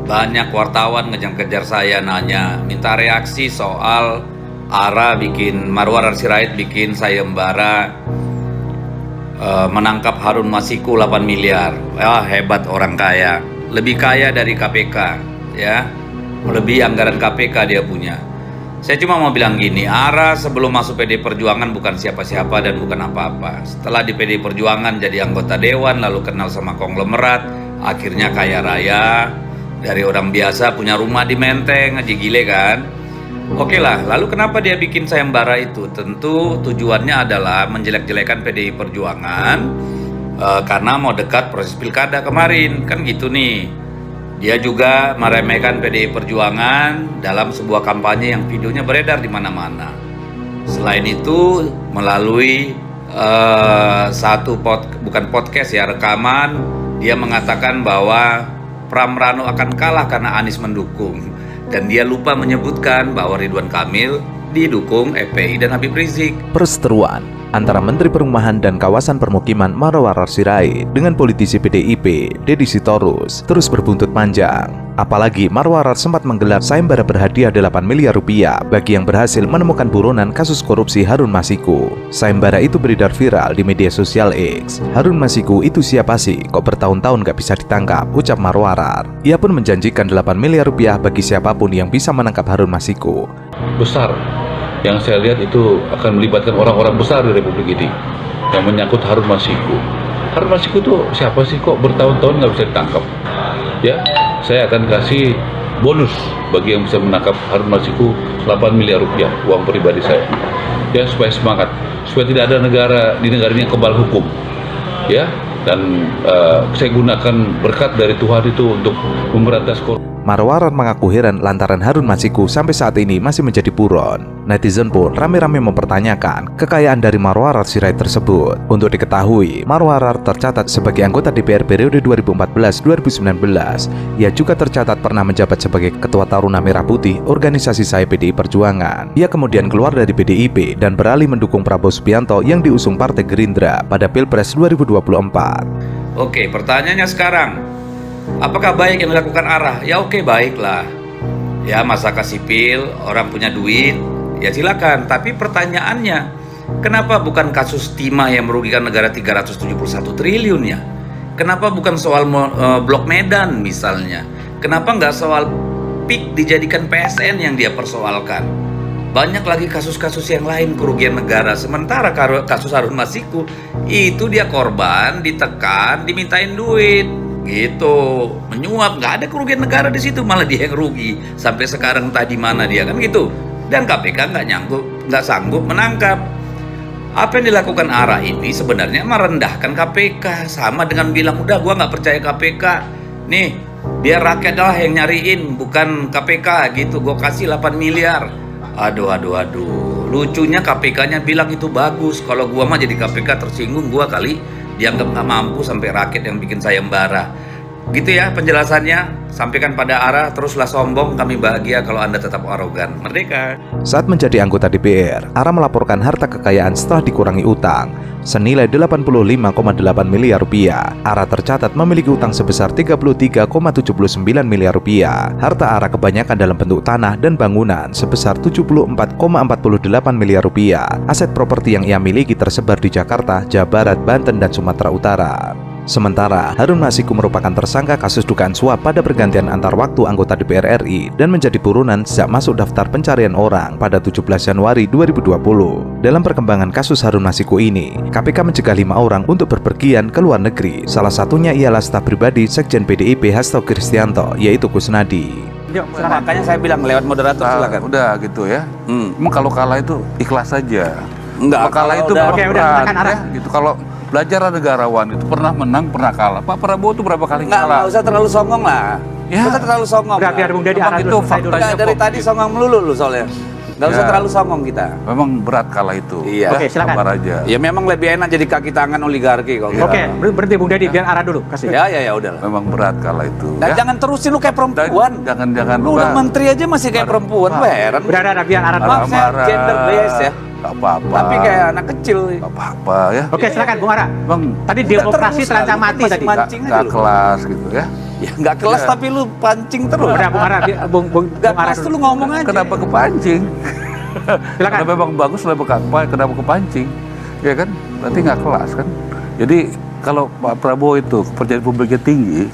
Banyak wartawan ngejar-kejar saya nanya, minta reaksi soal Ara bikin, Marwar Sirait bikin sayembara menangkap Harun Masiku 8 miliar. Wah, hebat orang kaya. Lebih kaya dari KPK, ya. Lebih anggaran KPK dia punya. Saya cuma mau bilang gini, Ara sebelum masuk PDI Perjuangan bukan siapa-siapa dan bukan apa-apa. Setelah di PDI Perjuangan jadi anggota dewan, lalu kenal sama konglomerat, akhirnya kaya raya. Dari orang biasa punya rumah di Menteng, Haji Gile kan. Oke lah, lalu kenapa dia bikin sayembara itu? Tentu tujuannya adalah menjelek-jelekan PDI Perjuangan karena mau dekat proses pilkada kemarin, kan gitu nih. Dia juga meremehkan PDI Perjuangan dalam sebuah kampanye yang videonya beredar di mana-mana. Selain itu, melalui bukan podcast ya, rekaman, dia mengatakan bahwa Pram Rano akan kalah karena Anies mendukung, dan dia lupa menyebutkan bahwa Ridwan Kamil didukung FPI dan Habib Rizik. Perseteruan antara Menteri Perumahan dan Kawasan Permukiman Marwar Sirait dengan politisi PDIP Deddy Sitorus terus berbuntut panjang. Apalagi Marwar sempat menggelar sayembara berhadiah 8 miliar rupiah bagi yang berhasil menemukan buronan kasus korupsi Harun Masiku. Sayembara itu beredar viral di media sosial X. Harun Masiku itu siapa sih? Kok bertahun-tahun gak bisa ditangkap? Ucap Marwar. Ia pun menjanjikan 8 miliar rupiah bagi siapapun yang bisa menangkap Harun Masiku. Besar yang saya lihat itu akan melibatkan orang-orang besar di Republik ini yang menyangkut Harun Masiku. Harun Masiku itu siapa sih, kok bertahun-tahun nggak bisa ditangkap? Ya, saya akan kasih bonus bagi yang bisa menangkap Harun Masiku 8 miliar rupiah uang pribadi saya. Ya, supaya semangat, supaya tidak ada negara ini yang kebal hukum. Ya, dan saya gunakan berkat dari Tuhan itu untuk memberantas korupsi. Marwar mengaku heran lantaran Harun Masiku sampai saat ini masih menjadi buron. Netizen pun rame-rame mempertanyakan kekayaan dari Marwar Sirait tersebut. Untuk diketahui, Marwar tercatat sebagai anggota DPR periode 2014-2019. Ia juga tercatat pernah menjabat sebagai Ketua Taruna Merah Putih organisasi saya PDI Perjuangan. Ia kemudian keluar dari PDIP dan beralih mendukung Prabowo Subianto yang diusung Partai Gerindra pada Pilpres 2024. Oke, pertanyaannya sekarang, apakah baik yang dilakukan Ara? Ya oke, baiklah. Ya, masyarakat sipil, orang punya duit, ya silakan. Tapi pertanyaannya, kenapa bukan kasus timah yang merugikan negara 371 triliun ya? Kenapa bukan soal Blok Medan misalnya? Kenapa nggak soal PIK dijadikan PSN yang dia persoalkan? Banyak lagi kasus-kasus yang lain kerugian negara. Sementara kasus Harun Masiku itu dia korban, ditekan, dimintain duit. Gitu, menyuap, nggak ada kerugian negara di situ, malah dia yang rugi sampai sekarang entah di mana dia, kan gitu. Dan KPK nggak sanggup menangkap. Apa yang dilakukan Ara ini sebenarnya merendahkan KPK, sama dengan bilang udah gua nggak percaya KPK, nih biar rakyat lah yang nyariin, bukan KPK gitu, gua kasih 8 miliar. Aduh, lucunya KPK-nya bilang itu bagus, kalau gua mah jadi KPK tersinggung, gua kali dianggap nggak mampu sampai rakyat yang bikin sayembara. Gitu ya penjelasannya. Sampaikan pada Ara, teruslah sombong, kami bahagia kalau Anda tetap arogan. Merdeka. Saat menjadi anggota DPR, Ara melaporkan harta kekayaan setelah dikurangi utang senilai 85,8 miliar rupiah. Ara tercatat memiliki utang sebesar 33,79 miliar rupiah. Harta Ara kebanyakan dalam bentuk tanah dan bangunan sebesar 74,48 miliar rupiah. Aset properti yang ia miliki tersebar di Jakarta, Jawa Barat, Banten, dan Sumatera Utara. Sementara Harun Masiku merupakan tersangka kasus dugaan suap pada pergantian antar waktu anggota DPR RI dan menjadi buronan sejak masuk daftar pencarian orang pada 17 Januari 2020. Dalam perkembangan kasus Harun Masiku ini, KPK mencegah 5 orang untuk berpergian ke luar negeri. Salah satunya ialah staf pribadi Sekjen PDIP Hasto Kristianto, yaitu Kusnadi. Makanya saya bilang lewat moderator silakan. Udah gitu ya. Emang kalau kalah itu ikhlas saja. Enggak, kalau kalah itu berat ya, gitu. Kalau belajar negarawan itu pernah menang, pernah kalah. Pak Prabowo itu berapa kali kalah? Nggak usah terlalu songong lah. Ya. Nggak usah terlalu songong. Biar Bung Deddy arah itu dulu, selesai dulu. faktanya Dari kok tadi gitu. songong melulu lu soalnya. Nggak usah terlalu songong kita. Memang berat kalah itu. Iya. Udah, Oke, silakan. sabar aja. Ya memang lebih enak jadi kaki tangan oligarki kalau kita. Oke, berhenti Bung Deddy, biar arah dulu. Kasih. Ya udah lah. Memang berat kalah itu. Nah, ya. jangan terusin lu kayak perempuan. Jangan Lu udah menteri aja masih kayak perempuan, Pak. heran. Udah, biar arah dulu. Maaf, saya gender based ya. Gak apa-apa. Tapi kayak anak kecil. Gak apa-apa ya. Oke, silakan Bung Ara. Bang, Tadi demokrasi terancam mati tadi. Mancing aja gak lu. kelas gitu ya. Ya nggak kelas tapi lu pancing terus. Udah Bung Ara, Bung Nggak Ara kelas tuh dulu. lu ngomong aja. Kenapa kepancing? Silakan. Karena memang bagus, kenapa kepancing? Ya kan, nanti nggak kelas kan. Jadi kalau Pak Prabowo itu kepercayaan publiknya tinggi,